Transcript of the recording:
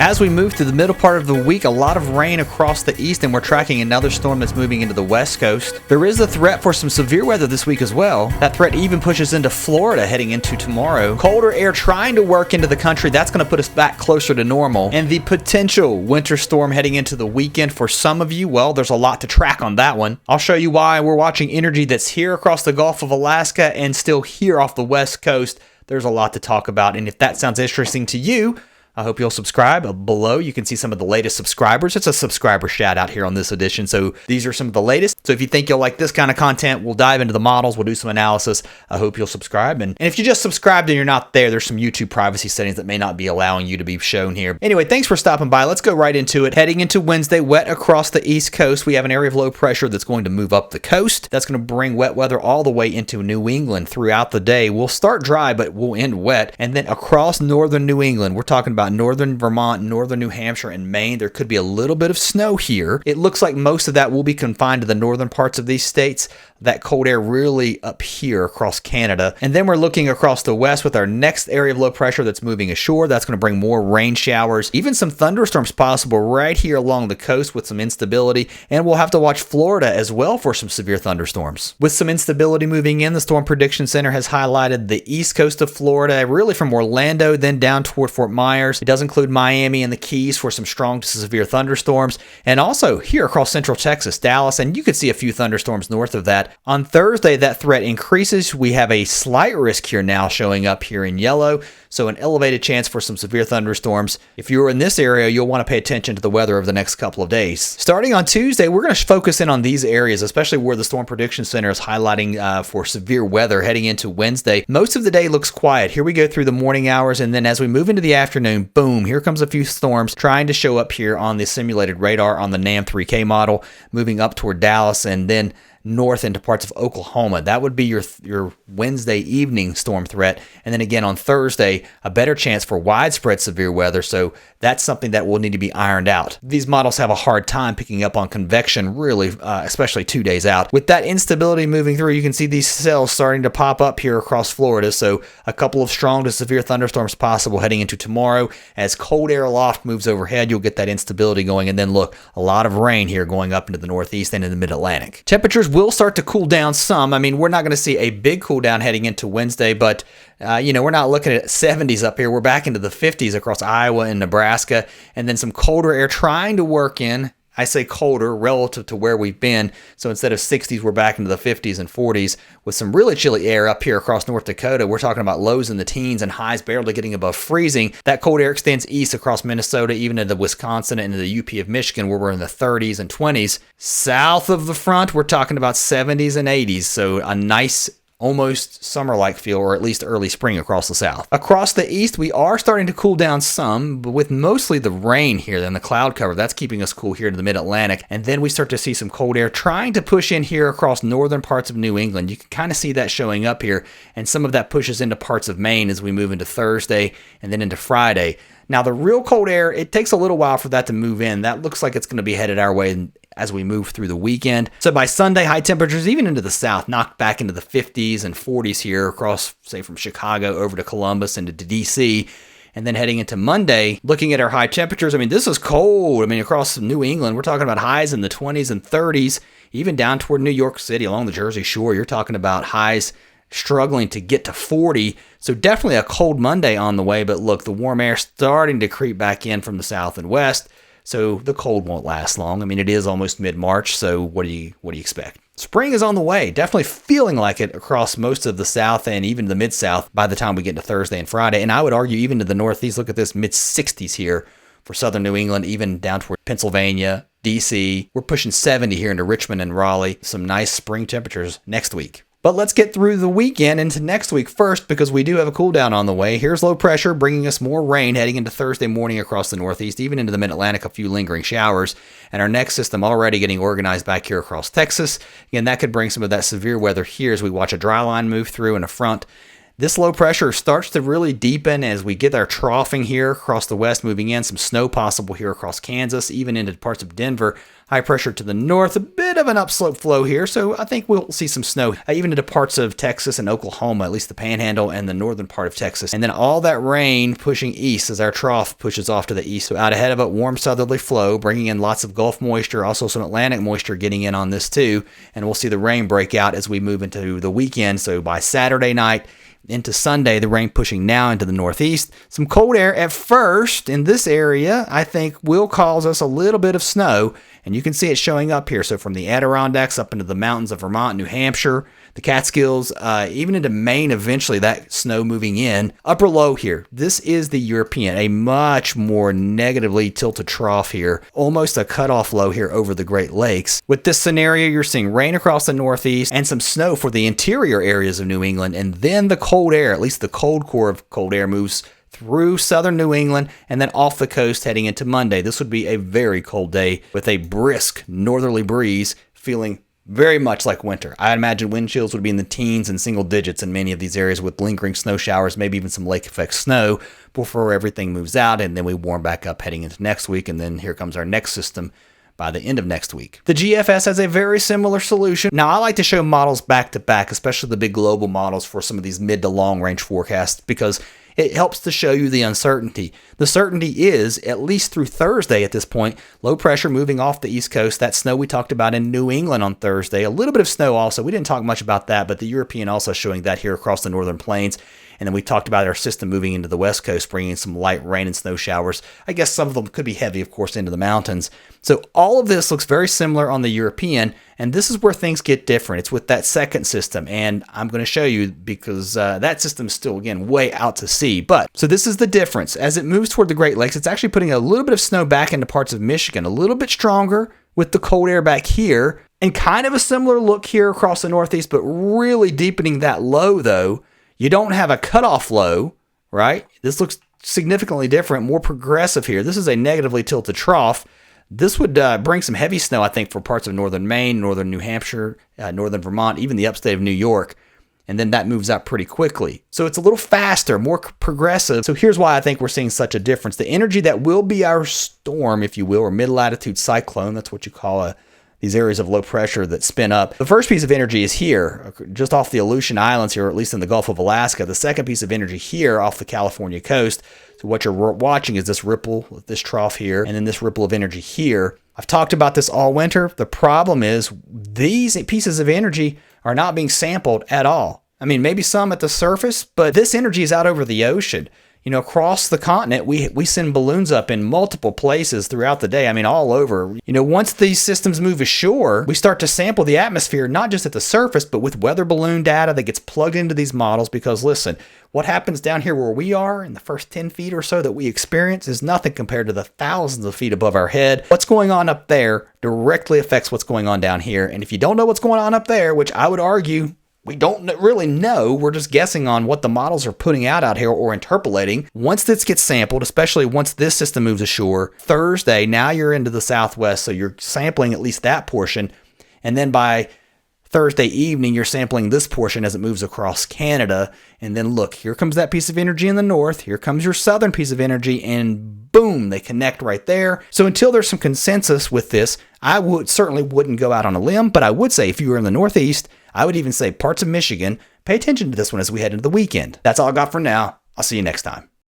As we move through the middle part of the week, a lot of rain across the east, and we're tracking another storm that's moving into the west coast. There is a threat for some severe weather this week as well. That threat even pushes into Florida heading into tomorrow. Colder air trying to work into the country, that's going to put us back closer to normal. And the potential winter storm heading into the weekend for some of you, well, there's a lot to track on that one. I'll show you why we're watching energy that's here across the Gulf of Alaska and still here off the west coast. There's a lot to talk about, and if that sounds interesting to you, I hope you'll subscribe. Below, you can see some of the latest subscribers. It's a subscriber shout out here on this edition. So these are some of the latest. So if you think you'll like this kind of content, we'll dive into the models. We'll do some analysis. I hope you'll subscribe. And if you just subscribed and you're not there, there's some YouTube privacy settings that may not be allowing you to be shown here. Anyway, thanks for stopping by. Let's go right into it. Heading into Wednesday, wet across the East Coast. We have an area of low pressure that's going to move up the coast. That's going to bring wet weather all the way into New England throughout the day. We'll start dry, but we'll end wet. And then across northern New England, we're talking about northern Vermont, northern New Hampshire, and Maine. There could be a little bit of snow here. It looks like most of that will be confined to the northern parts of these states. That cold air really up here across Canada. And then we're looking across the west with our next area of low pressure that's moving ashore. That's going to bring more rain showers, even some thunderstorms possible right here along the coast with some instability. And we'll have to watch Florida as well for some severe thunderstorms. With some instability moving in, the Storm Prediction Center has highlighted the east coast of Florida, really from Orlando, then down toward Fort Myers. It does include Miami and the Keys for some strong to severe thunderstorms. And also here across central Texas, Dallas, and you could see a few thunderstorms north of that. On Thursday, that threat increases. We have a slight risk here now showing up here in yellow. So an elevated chance for some severe thunderstorms. If you're in this area, you'll want to pay attention to the weather over the next couple of days. Starting on Tuesday, we're going to focus in on these areas, especially where the Storm Prediction Center is highlighting for severe weather heading into Wednesday. Most of the day looks quiet. Here we go through the morning hours, and then as we move into the afternoon, boom, here comes a few storms trying to show up here on the simulated radar on the NAM 3K model, moving up toward Dallas and then north into parts of Oklahoma. That would be your Wednesday evening storm threat. And then again on Thursday, a better chance for widespread severe weather. So that's something that will need to be ironed out. These models have a hard time picking up on convection, really, especially 2 days out. With that instability moving through, you can see these cells starting to pop up here across Florida. So a couple of strong to severe thunderstorms possible heading into tomorrow. As cold air aloft moves overhead, you'll get that instability going. And then look, a lot of rain here going up into the northeast and in the mid-Atlantic. Temperatures will start to cool down some. I mean, we're not going to see a big cool down heading into Wednesday, but we're not looking at 70s up here. We're back into the 50s across Iowa and Nebraska, and then some colder air trying to work in. I say colder relative to where we've been. So instead of 60s, we're back into the 50s and 40s with some really chilly air up here across North Dakota. We're talking about lows in the teens and highs barely getting above freezing. That cold air extends east across Minnesota, even into Wisconsin and into the UP of Michigan, where we're in the 30s and 20s. South of the front, we're talking about 70s and 80s. So a nice almost summer-like feel, or at least early spring across the south. Across the east, we are starting to cool down some, but with mostly the rain here and the cloud cover, that's keeping us cool here in the mid-Atlantic. And then we start to see some cold air trying to push in here across northern parts of New England. You can kind of see that showing up here, and some of that pushes into parts of Maine as we move into Thursday and then into Friday. Now, the real cold air, it takes a little while for that to move in. That looks like it's going to be headed our way as we move through the weekend. So by Sunday, high temperatures, even into the south, knocked back into the 50s and 40s here across, say, from Chicago over to Columbus and to D.C., and then heading into Monday, looking at our high temperatures, I mean, this is cold. I mean, across New England, we're talking about highs in the 20s and 30s, even down toward New York City along the Jersey Shore. You're talking about highs struggling to get to 40. So definitely a cold Monday on the way. But look, the warm air starting to creep back in from the south and west. So the cold won't last long. I mean, it is almost mid-March. So what do you expect? Spring is on the way, definitely feeling like it across most of the South and even the Mid-South by the time we get to Thursday and Friday. And I would argue even to the Northeast, look at this, mid-60s here for southern New England, even down toward Pennsylvania, D.C. We're pushing 70 here into Richmond and Raleigh. Some nice spring temperatures next week. But let's get through the weekend into next week first, because we do have a cool down on the way. Here's low pressure bringing us more rain heading into Thursday morning across the Northeast, even into the Mid-Atlantic, a few lingering showers. And our next system already getting organized back here across Texas. Again, that could bring some of that severe weather here as we watch a dry line move through and a front. This low pressure starts to really deepen as we get our troughing here across the west moving in. Some snow possible here across Kansas, even into parts of Denver. High pressure to the north, a bit of an upslope flow here, so I think we'll see some snow even into parts of Texas and Oklahoma, at least the Panhandle and the northern part of Texas. And then all that rain pushing east as our trough pushes off to the east. So out ahead of it, warm southerly flow, bringing in lots of Gulf moisture, also some Atlantic moisture getting in on this too. And we'll see the rain break out as we move into the weekend. So by Saturday night, into Sunday, the rain pushing now into the northeast. Some cold air at first in this area, I think, will cause us a little bit of snow. And you can see it showing up here. So from the Adirondacks up into the mountains of Vermont, New Hampshire, the Catskills, even into Maine eventually, that snow moving in. Upper low here. This is the European, a much more negatively tilted trough here. Almost a cutoff low here over the Great Lakes. With this scenario, you're seeing rain across the northeast and some snow for the interior areas of New England. And then the cold air, at least the cold core of cold air, moves through southern New England and then off the coast heading into Monday. This would be a very cold day with a brisk northerly breeze, feeling very much like winter. I imagine wind chills would be in the teens and single digits in many of these areas with lingering snow showers, maybe even some lake effect snow before everything moves out, and then we warm back up heading into next week, and then here comes our next system by the end of next week. The GFS has a very similar solution. Now, I like to show models back to back, especially the big global models for some of these mid to long range forecasts, because it helps to show you the uncertainty. The certainty is, at least through Thursday at this point, low pressure moving off the East Coast. That snow we talked about in New England on Thursday. A little bit of snow also. We didn't talk much about that, but the European also showing that here across the northern plains. And then we talked about our system moving into the West Coast, bringing some light rain and snow showers. I guess some of them could be heavy, of course, into the mountains. So all of this looks very similar on the European, and this is where things get different. It's with that second system, and I'm going to show you because that system is still, again, way out to sea. But so this is the difference. As it moves toward the Great Lakes, it's actually putting a little bit of snow back into parts of Michigan, a little bit stronger with the cold air back here, and kind of a similar look here across the Northeast, but really deepening that low, though. You don't have a cutoff low, right? This looks significantly different, more progressive here. This is a negatively tilted trough. This would bring some heavy snow, I think, for parts of northern Maine, northern New Hampshire, northern Vermont, even the upstate of New York. And then that moves out pretty quickly. So it's a little faster, more progressive. So here's why I think we're seeing such a difference. The energy that will be our storm, if you will, or mid-latitude cyclone, that's what you call these areas of low pressure that spin up. The first piece of energy is here, just off the Aleutian Islands here, or at least in the Gulf of Alaska. The second piece of energy here off the California coast. So what you're watching is this ripple, this trough here, and then this ripple of energy here. I've talked about this all winter. The problem is these pieces of energy are not being sampled at all. I mean, maybe some at the surface, but this energy is out over the ocean. You know, across the continent, we send balloons up in multiple places throughout the day. I mean, all over. You know, once these systems move ashore, we start to sample the atmosphere, not just at the surface, but with weather balloon data that gets plugged into these models. Because listen, what happens down here where we are in the first 10 feet or so that we experience is nothing compared to the thousands of feet above our head. What's going on up there directly affects what's going on down here. And if you don't know what's going on up there, which I would argue we don't really know, we're just guessing on what the models are putting out here or interpolating. Once this gets sampled, especially once this system moves ashore, Thursday, now you're into the southwest, so you're sampling at least that portion. And then by Thursday evening, you're sampling this portion as it moves across Canada. And then look, here comes that piece of energy in the north. Here comes your southern piece of energy, and boom, they connect right there. So until there's some consensus with this, I certainly wouldn't go out on a limb, but I would say if you were in the Northeast, I would even say parts of Michigan, pay attention to this one as we head into the weekend. That's all I got for now. I'll see you next time.